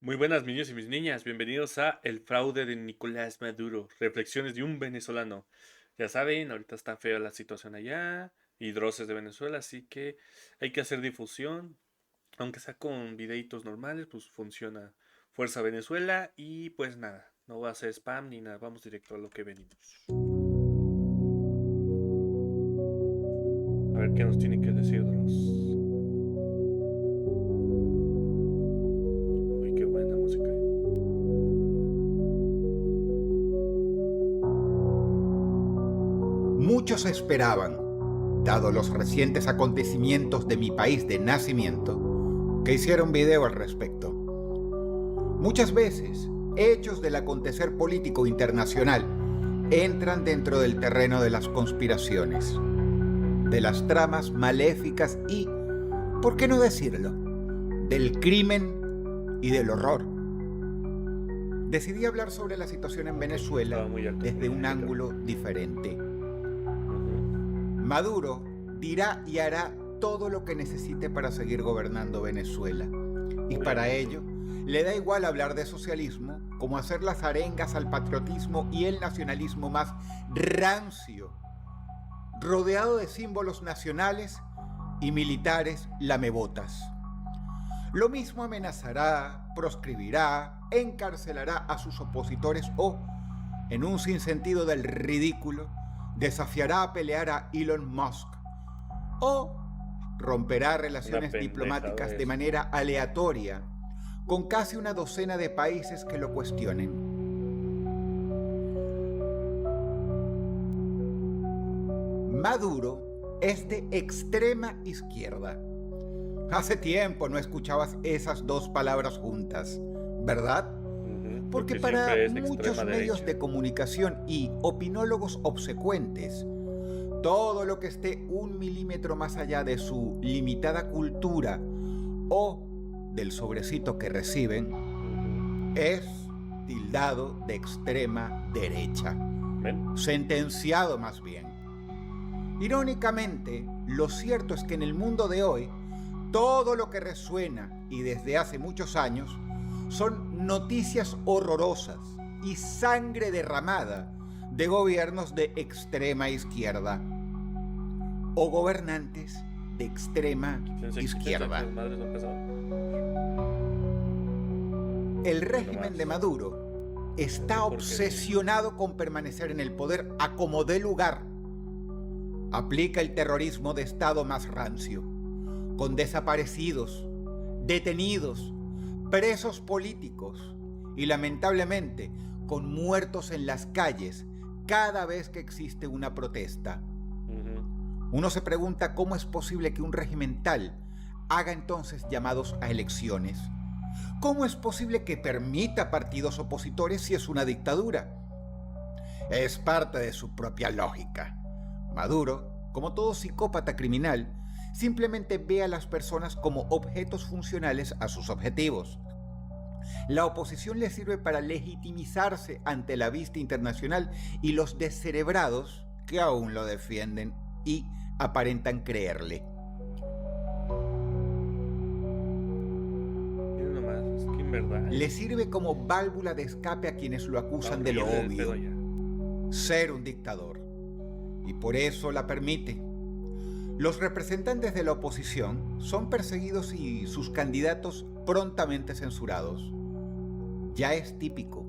Muy buenas, niños y mis niñas. Bienvenidos a El fraude de Nicolás Maduro. Reflexiones de un venezolano. Ya saben, ahorita está fea la situación allá y droces de Venezuela, así que hay que hacer difusión. Aunque sea con videitos normales, pues funciona. Fuerza Venezuela y pues nada, no va a ser spam ni nada. Vamos directo a lo que venimos. A ver qué nos tiene que decir Dross. Uy, qué buena música. Muchos esperaban, dado los recientes acontecimientos de mi país de nacimiento, que hiciera un video al respecto. Muchas veces, hechos del acontecer político internacional entran dentro del terreno de las conspiraciones, de las tramas maléficas y, ¿por qué no decirlo?, del crimen y del horror. Decidí hablar sobre la situación en Venezuela Estaba muy alto, desde un muy alto. ángulo diferente. Ujú. Maduro dirá y hará todo lo que necesite para seguir gobernando Venezuela. Y para Obviamente. ello, le da igual hablar de socialismo como hacer las arengas al patriotismo y el nacionalismo más rancio, rodeado de símbolos nacionales y militares lamebotas. Lo mismo amenazará, proscribirá, encarcelará a sus opositores o, en un sinsentido del ridículo, desafiará a pelear a Elon Musk o romperá Una relaciones pendejada diplomáticas de eso. manera aleatoria con casi una docena de países que lo cuestionen. Maduro es de extrema izquierda. Hace tiempo no escuchabas esas dos palabras juntas, ¿verdad? Ujú, Porque porque para siempre es de muchos extrema medios derecha. de comunicación y opinólogos obsecuentes, todo lo que esté un milímetro más allá de su limitada cultura o del sobrecito que Ujú. reciben es tildado de extrema derecha, ¿Ven? sentenciado más bien. Irónicamente, lo cierto es que en el mundo de hoy, todo lo que resuena y desde hace muchos años son noticias horrorosas y sangre derramada de gobiernos de extrema izquierda o gobernantes de extrema Quítense, izquierda. esas madres no pesaban. El Hoy régimen de nomás. Maduro Qué está porquería. obsesionado con permanecer en el poder a como dé lugar. Aplica el terrorismo de Estado más rancio, con desaparecidos, detenidos, presos políticos y lamentablemente con muertos en las calles cada vez que existe una protesta. Ujú. Uno se pregunta cómo es posible que un régimen tal haga entonces llamados a elecciones. ¿Cómo es posible que permita partidos opositores si es una dictadura? Es parte de su propia lógica. Maduro, como todo psicópata criminal, simplemente ve a las personas como objetos funcionales a sus objetivos. La oposición le sirve para legitimizarse ante la vista internacional y los descerebrados, que aún lo defienden y aparentan creerle. Miren nomás, es que en verdad Le sirve como válvula de escape a quienes lo está acusan de lo horrible el pedo obvio, ya. ser un dictador. Y por eso la permite. Los representantes de la oposición son perseguidos y sus candidatos prontamente censurados. Ya es típico.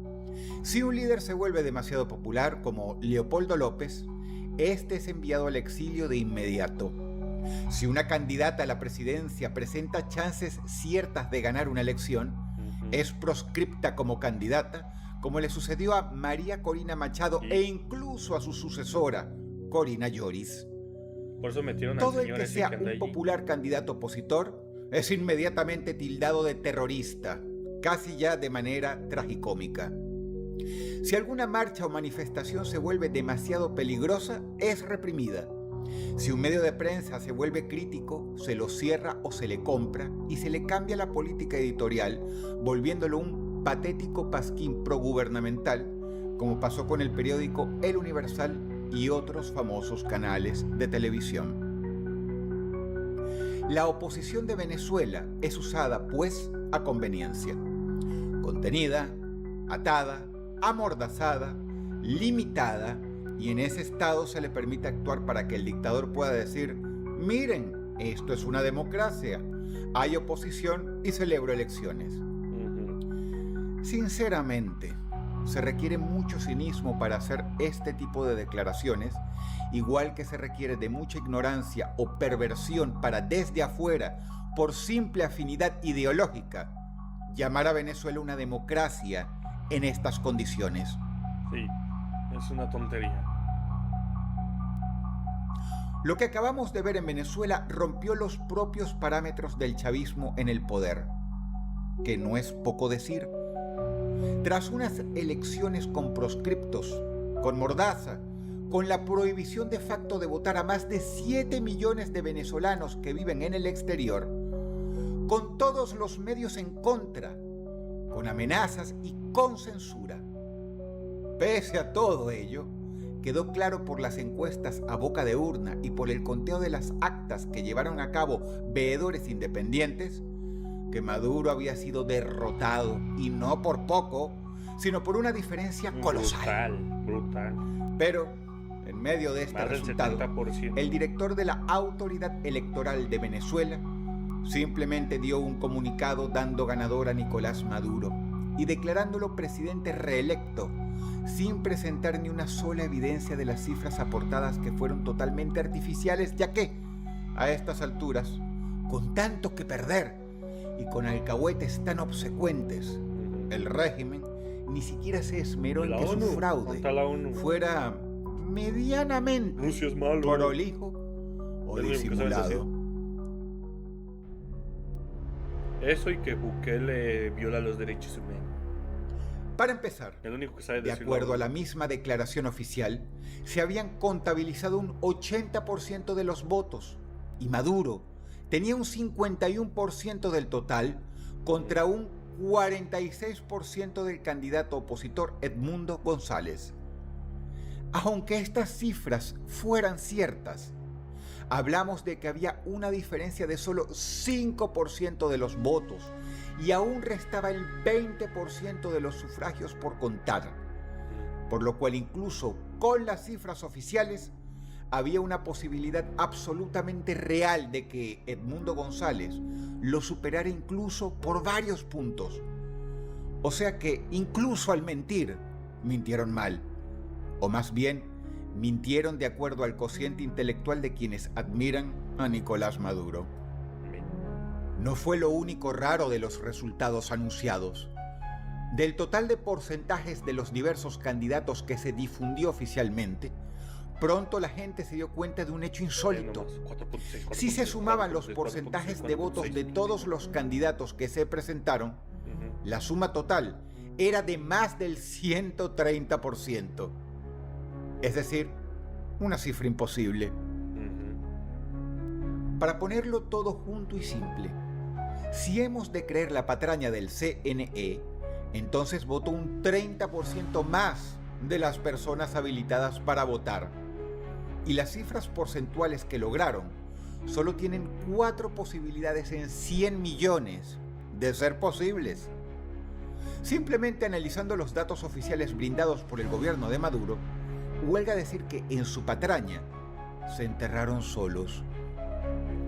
Si un líder se vuelve demasiado popular, como Leopoldo López, este es enviado al exilio de inmediato. Si una candidata a la presidencia presenta chances ciertas de ganar una elección, Ujú. es proscripta como candidata, como le sucedió a María Corina Machado e Y incluso a su sucesora, Corina Lloris. por eso metieron al Todo el señor que ese que sea anda un allí. popular candidato opositor es inmediatamente tildado de terrorista, casi ya de manera tragicómica. Si alguna marcha o manifestación se vuelve demasiado peligrosa, es reprimida. Si un medio de prensa se vuelve crítico, se lo cierra o se le compra y se le cambia la política editorial, volviéndolo un patético pasquín progubernamental, como pasó con el periódico El Universal y otros famosos canales de televisión. La oposición de Venezuela es usada, pues, a conveniencia. contenida, atada, amordazada, limitada, y en ese estado se le permite actuar para que el dictador pueda decir: miren, esto es una democracia, hay oposición y celebro elecciones. Sinceramente, se requiere mucho cinismo para hacer este tipo de declaraciones, igual que se requiere de mucha ignorancia o perversión para desde afuera, por simple afinidad ideológica, llamar a Venezuela una democracia en estas condiciones. Sí, es una tontería. Lo que acabamos de ver en Venezuela rompió los propios parámetros del chavismo en el poder, que no es poco decir. Tras unas elecciones con proscriptos, con mordaza, con la prohibición de facto de votar a más de 7 millones de venezolanos que viven en el exterior, con todos los medios en contra, con amenazas y con censura. Pese a todo ello, quedó claro por las encuestas a boca de urna y por el conteo de las actas que llevaron a cabo veedores independientes, que Maduro había sido derrotado, y no por poco, sino por una diferencia colosal. Brutal. Pero, en medio de este resultado, el director de la Autoridad Electoral de Venezuela simplemente dio un comunicado dando ganador a Nicolás Maduro y declarándolo presidente reelecto, sin presentar ni una sola evidencia de las cifras aportadas, que fueron totalmente artificiales, ya que, a estas alturas, con tanto que perder y con alcahuetes tan obsecuentes, el régimen ni siquiera se esmeró en que su fraude fuera medianamente prolijo o disimulado. Eso, y que Bukele viola los derechos humanos. Para empezar, de acuerdo a la misma declaración oficial, se habían contabilizado un 80% de los votos y Maduro tenía un 51% del total contra un 46% del candidato opositor Edmundo González. Aunque estas cifras fueran ciertas, hablamos de que había una diferencia de solo 5% de los votos y aún restaba el 20% de los sufragios por contar, por lo cual incluso con las cifras oficiales había una posibilidad absolutamente real de que Edmundo González lo superara incluso por varios puntos. O sea que incluso al mentir, mintieron mal, o más bien mintieron de acuerdo al cociente intelectual de quienes admiran a Nicolás Maduro. No fue lo único raro de los resultados anunciados. Del total de porcentajes de los diversos candidatos que se difundió oficialmente, pronto la gente se dio cuenta de un hecho insólito. Si se sumaban los porcentajes de votos de todos los candidatos que se presentaron, la suma total era de más del 130%. Es decir, una cifra imposible. Para ponerlo todo junto y simple, si hemos de creer la patraña del CNE, entonces votó un 30% más de las personas habilitadas para votar. Y las cifras porcentuales que lograron solo tienen 4 posibilidades en 100 millones de ser posibles. Simplemente analizando los datos oficiales brindados por el gobierno de Maduro, huelga decir que en su patraña se enterraron solos.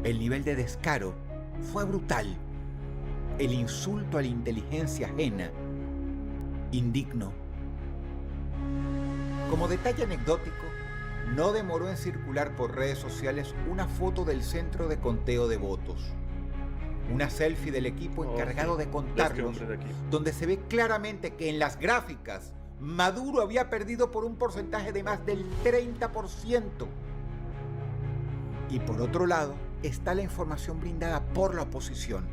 El nivel de descaro fue brutal. El insulto a la inteligencia ajena, indigno. Como detalle anecdótico, no demoró en circular por redes sociales una foto del centro de conteo de votos. Una selfie del equipo encargado de contarlos, donde se ve claramente que en las gráficas Maduro había perdido por un porcentaje de más del 30%. Y por otro lado está la información brindada por la oposición,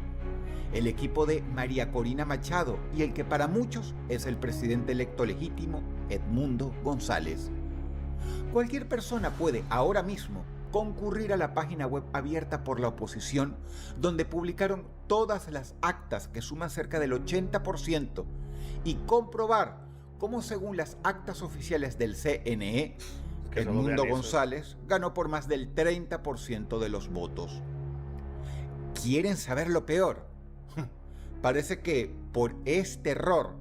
el equipo de María Corina Machado y el que para muchos es el presidente electo legítimo, Edmundo González. Cualquier persona puede ahora mismo concurrir a la página web abierta por la oposición, donde publicaron todas las actas que suman cerca del 80%, y comprobar cómo, según las actas oficiales del CNE, Edmundo González ganó por más del 30% de los votos. ¿Quieren saber lo peor? Parece que por este error,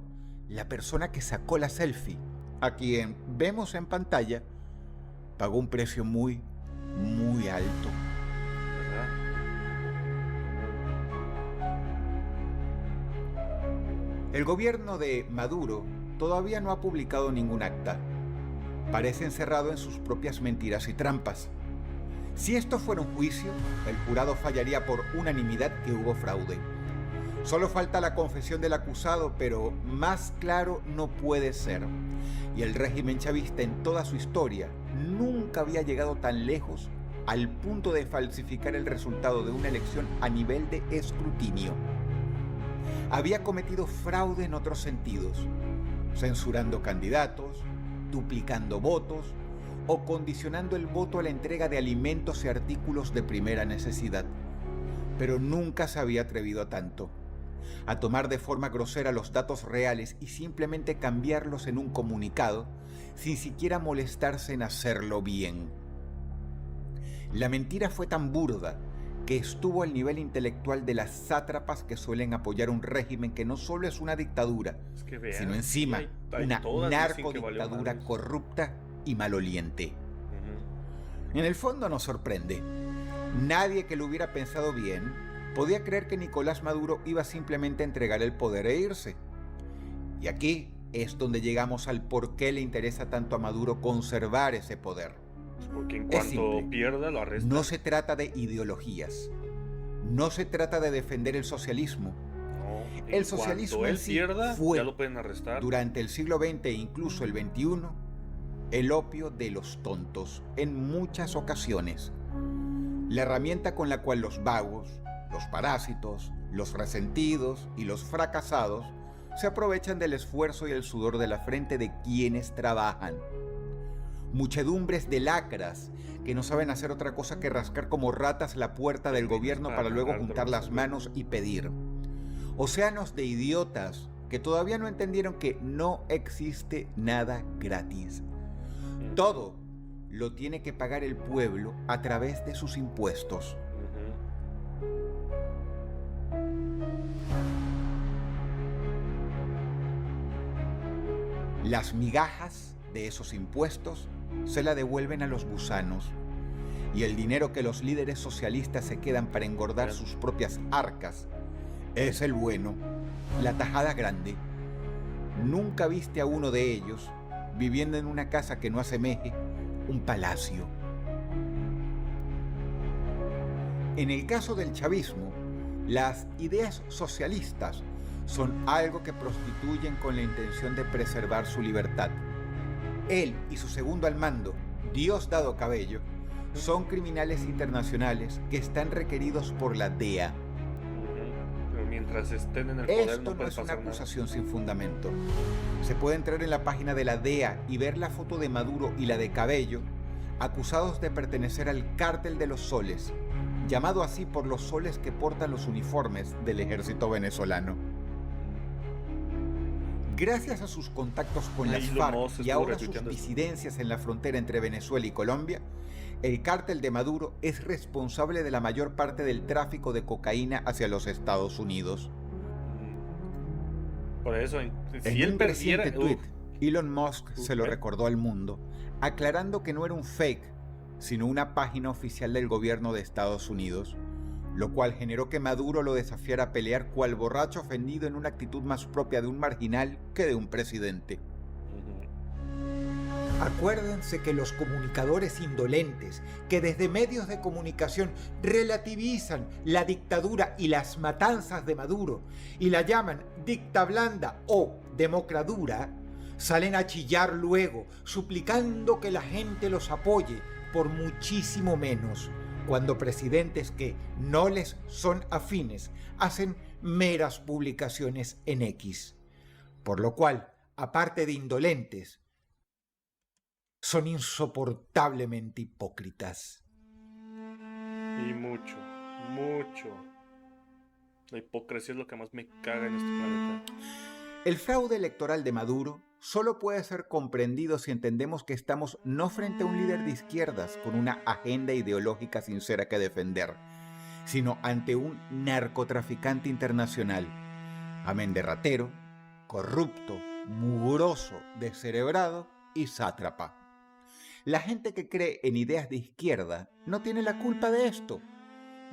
la persona que sacó la selfie, a quien vemos en pantalla, pagó un precio muy, muy alto. ¿Verdad? El gobierno de Maduro todavía no ha publicado ningún acta. Parece encerrado en sus propias mentiras y trampas. Si esto fuera un juicio, el jurado fallaría por unanimidad que hubo fraude. Solo falta la confesión del acusado, pero más claro no puede ser. Y el régimen chavista en toda su historia nunca había llegado tan lejos al punto de falsificar el resultado de una elección a nivel de escrutinio. Había cometido fraude en otros sentidos, censurando candidatos, duplicando votos o condicionando el voto a la entrega de alimentos y artículos de primera necesidad. Pero nunca se había atrevido a tanto, a tomar de forma grosera los datos reales y simplemente cambiarlos en un comunicado, sin siquiera molestarse en hacerlo bien. La mentira fue tan burda que estuvo al nivel intelectual de las sátrapas que suelen apoyar un régimen que no solo es una dictadura, Es que vean, sino encima hay una todas dicen que valió narcodictadura madres. corrupta y maloliente. Ujú. En el fondo nos sorprende. Nadie que lo hubiera pensado bien podía creer que Nicolás Maduro iba simplemente a entregar el poder e irse. Y aquí es donde llegamos al por qué le interesa tanto a Maduro conservar ese poder. Pues porque en Es cuanto simple. pierda lo arrestan. No se trata de ideologías. No se trata de defender el socialismo. No, El en socialismo cuanto en él sí pierda, fue, ya lo pueden arrestar. durante el siglo XX e incluso el XXI, el opio de los tontos en muchas ocasiones. La herramienta con la cual los vagos, los parásitos, los resentidos y los fracasados se aprovechan del esfuerzo y el sudor de la frente de quienes trabajan. Muchedumbres de lacras que no saben hacer otra cosa que rascar como ratas la puerta del gobierno para luego juntar las manos y pedir. Océanos de idiotas que todavía no entendieron que no existe nada gratis. Ujú. Todo lo tiene que pagar el pueblo a través de sus impuestos. Ujú. Las migajas de esos impuestos se la devuelven a los gusanos y el dinero que los líderes socialistas se quedan para engordar sus propias arcas es el bueno, la tajada grande. Nunca viste a uno de ellos viviendo en una casa que no asemeje un palacio. En el caso del chavismo, las ideas socialistas son algo que prostituyen con la intención de preservar su libertad. Él y su segundo al mando, Diosdado Cabello, son criminales internacionales que están requeridos por la DEA. Ujú. Pero mientras estén en el poder Esto no no puede es una pasar nada. acusación sin fundamento. Se puede entrar en la página de la DEA y ver la foto de Maduro y la de Cabello, acusados de pertenecer al Cártel de los Soles, llamado así por los soles que portan los uniformes del ejército venezolano. Gracias a sus contactos con las Elon FARC Musk y estuvo ahora sus retuiteando esto. disidencias en la frontera entre Venezuela y Colombia, el cártel de Maduro es responsable de la mayor parte del tráfico de cocaína hacia los Estados Unidos. Por eso, En si él un perdiera, reciente tweet, Elon Musk se lo ¿eh? recordó al mundo, aclarando que no era un fake, sino una página oficial del gobierno de Estados Unidos, lo cual generó que Maduro lo desafiara a pelear cual borracho ofendido en una actitud más propia de un marginal que de un presidente. Acuérdense que los comunicadores indolentes, que desde medios de comunicación relativizan la dictadura y las matanzas de Maduro y la llaman dicta blanda o democradura, salen a chillar luego, suplicando que la gente los apoye por muchísimo menos, cuando presidentes que no les son afines hacen meras publicaciones en X. Por lo cual, aparte de indolentes, son insoportablemente hipócritas. Y mucho, mucho. La hipocresía es lo que más me caga en este planeta. El fraude electoral de Maduro solo puede ser comprendido si entendemos que estamos no frente a un líder de izquierdas con una agenda ideológica sincera que defender, sino ante un narcotraficante internacional, Amén de ratero, corrupto, mugroso, descerebrado y sátrapa. La gente que cree en ideas de izquierda no tiene la culpa de esto,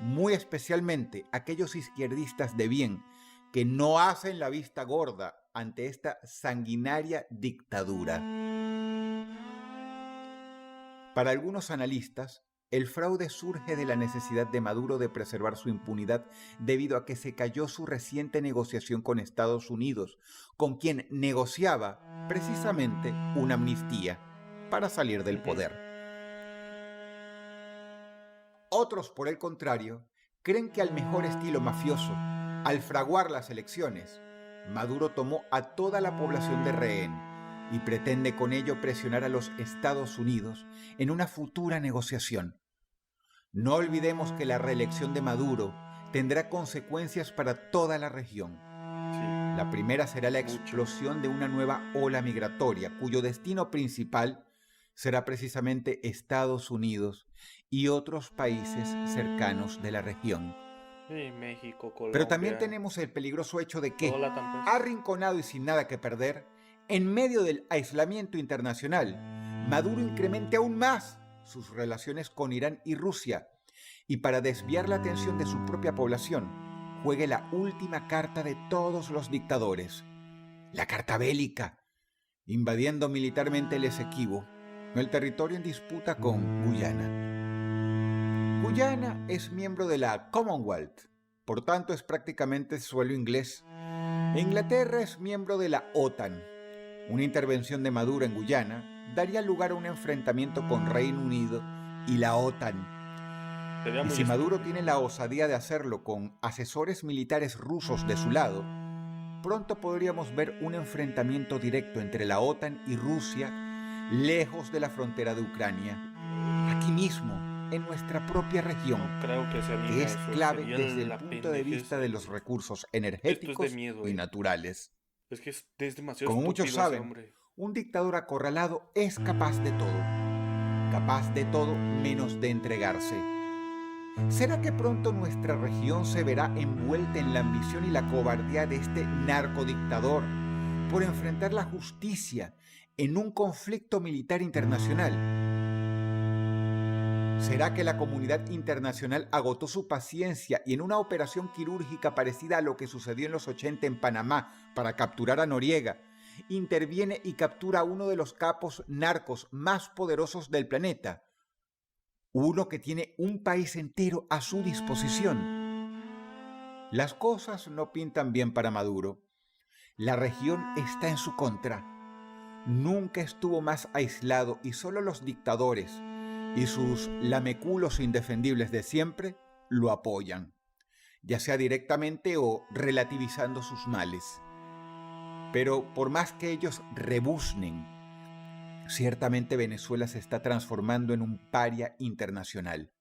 muy especialmente aquellos izquierdistas de bien que no hacen la vista gorda ante esta sanguinaria dictadura. Para algunos analistas, el fraude surge de la necesidad de Maduro de preservar su impunidad debido a que se cayó su reciente negociación con Estados Unidos, con quien negociaba precisamente una amnistía para salir del Ujú. poder. Otros, por el contrario, creen que al mejor estilo mafioso, al fraguar las elecciones, Maduro tomó a toda la población de rehén y pretende con ello presionar a los Estados Unidos en una futura negociación. No olvidemos que la reelección de Maduro tendrá consecuencias para toda la región. Sí, La primera será la mucho. explosión de una nueva ola migratoria, cuyo destino principal será precisamente Estados Unidos y otros países cercanos de la región. Sí, México, Pero también Colombia, tenemos el peligroso hecho de todo que, Latam, pues. arrinconado y sin nada que perder, en medio del aislamiento internacional, Maduro incremente aún más sus relaciones con Irán y Rusia y para desviar la atención de su propia población, juegue la última carta de todos los dictadores, la carta bélica, invadiendo militarmente el Esequibo, el territorio en disputa con Guyana. Guyana es miembro de la Commonwealth, por tanto es prácticamente suelo inglés. E Inglaterra es miembro de la OTAN. Una intervención de Maduro en Guyana daría lugar a un enfrentamiento con Reino Unido y la OTAN. Sería Y muy si Maduro estúpido. tiene la osadía de hacerlo con asesores militares rusos de su lado, pronto podríamos ver un enfrentamiento directo entre la OTAN y Rusia, lejos de la frontera de Ucrania, aquí mismo, en nuestra propia región, No creo que se que anime a es eso. clave Sería desde el la punto de pendejez vista de los ahí. recursos Esto es de energéticos miedo, y eh. naturales. Es que es demasiado Como muchos estúpido ese saben, hombre. un dictador acorralado es capaz de todo menos de entregarse. ¿Será que pronto nuestra región se verá envuelta en la ambición y la cobardía de este narcodictador por enfrentar la justicia en un conflicto militar internacional? ¿Será que la comunidad internacional agotó su paciencia y en una operación quirúrgica parecida a lo que sucedió en los 80 en Panamá para capturar a Noriega, interviene y captura a uno de los capos narcos más poderosos del planeta? Uno que tiene un país entero a su disposición. Las cosas no pintan bien para Maduro. La región está en su contra. Nunca estuvo más aislado y solo los dictadores y sus lameculos indefendibles de siempre lo apoyan, ya sea directamente o relativizando sus males. Pero por más que ellos rebuznen, ciertamente Venezuela se está transformando en un paria internacional.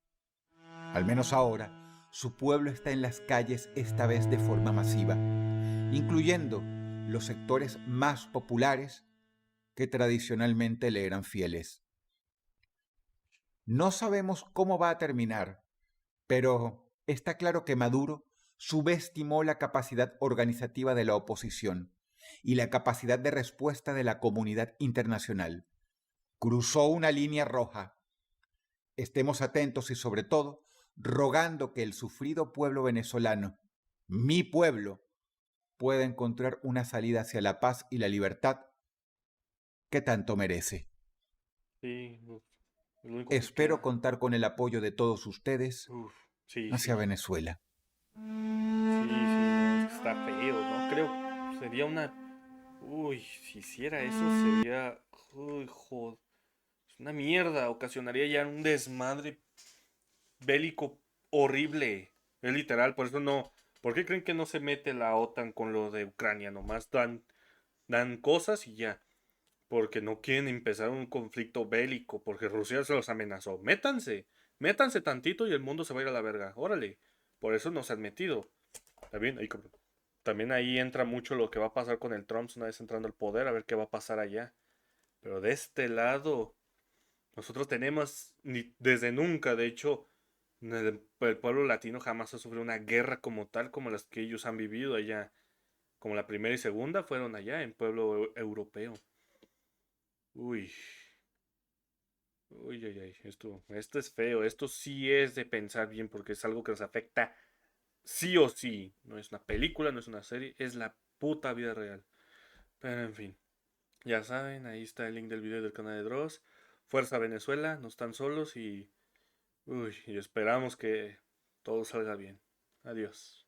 Al menos ahora, su pueblo está en las calles esta vez de forma masiva, incluyendo los sectores más populares que tradicionalmente le eran fieles. No sabemos cómo va a terminar, pero está claro que Maduro subestimó la capacidad organizativa de la oposición y la capacidad de respuesta de la comunidad internacional. Cruzó una línea roja. Estemos atentos y sobre todo, rogando que el sufrido pueblo venezolano, mi pueblo, pueda encontrar una salida hacia la paz y la libertad que tanto merece. Sí, uf, es lo único que Espero queda. contar con el apoyo de todos ustedes Uf, sí, hacia sí. Venezuela. Sí, sí, no, es que está feo, ¿no? Creo sería una. Uy, si hiciera eso sería. Uy, joder. Es una mierda. Ocasionaría ya un desmadre bélico horrible. Es literal, por eso no. ¿Por qué creen que no se mete la OTAN con lo de Ucrania? Nomás dan cosas y ya. Porque no quieren empezar un conflicto bélico. Porque Rusia se los amenazó. Métanse. Métanse tantito y el mundo se va a ir a la verga. Órale. Por eso no se han metido. Está bien, ahí, cabrón. También ahí entra mucho lo que va a pasar con el Trump una vez entrando al poder, a ver qué va a pasar allá. Pero de este lado, nosotros tenemos, desde nunca, de hecho, el pueblo latino jamás ha sufrido una guerra como tal, como las que ellos han vivido allá como la primera y segunda fueron allá en pueblo europeo. Uy, uy, ay, ay, esto es feo, esto sí es de pensar bien porque es algo que nos afecta sí o sí. No es una película, no es una serie, es la puta vida real. Pero en fin, ya saben, ahí está el link del video del canal de Dross. Fuerza Venezuela, no están solos y esperamos que todo salga bien. Adiós.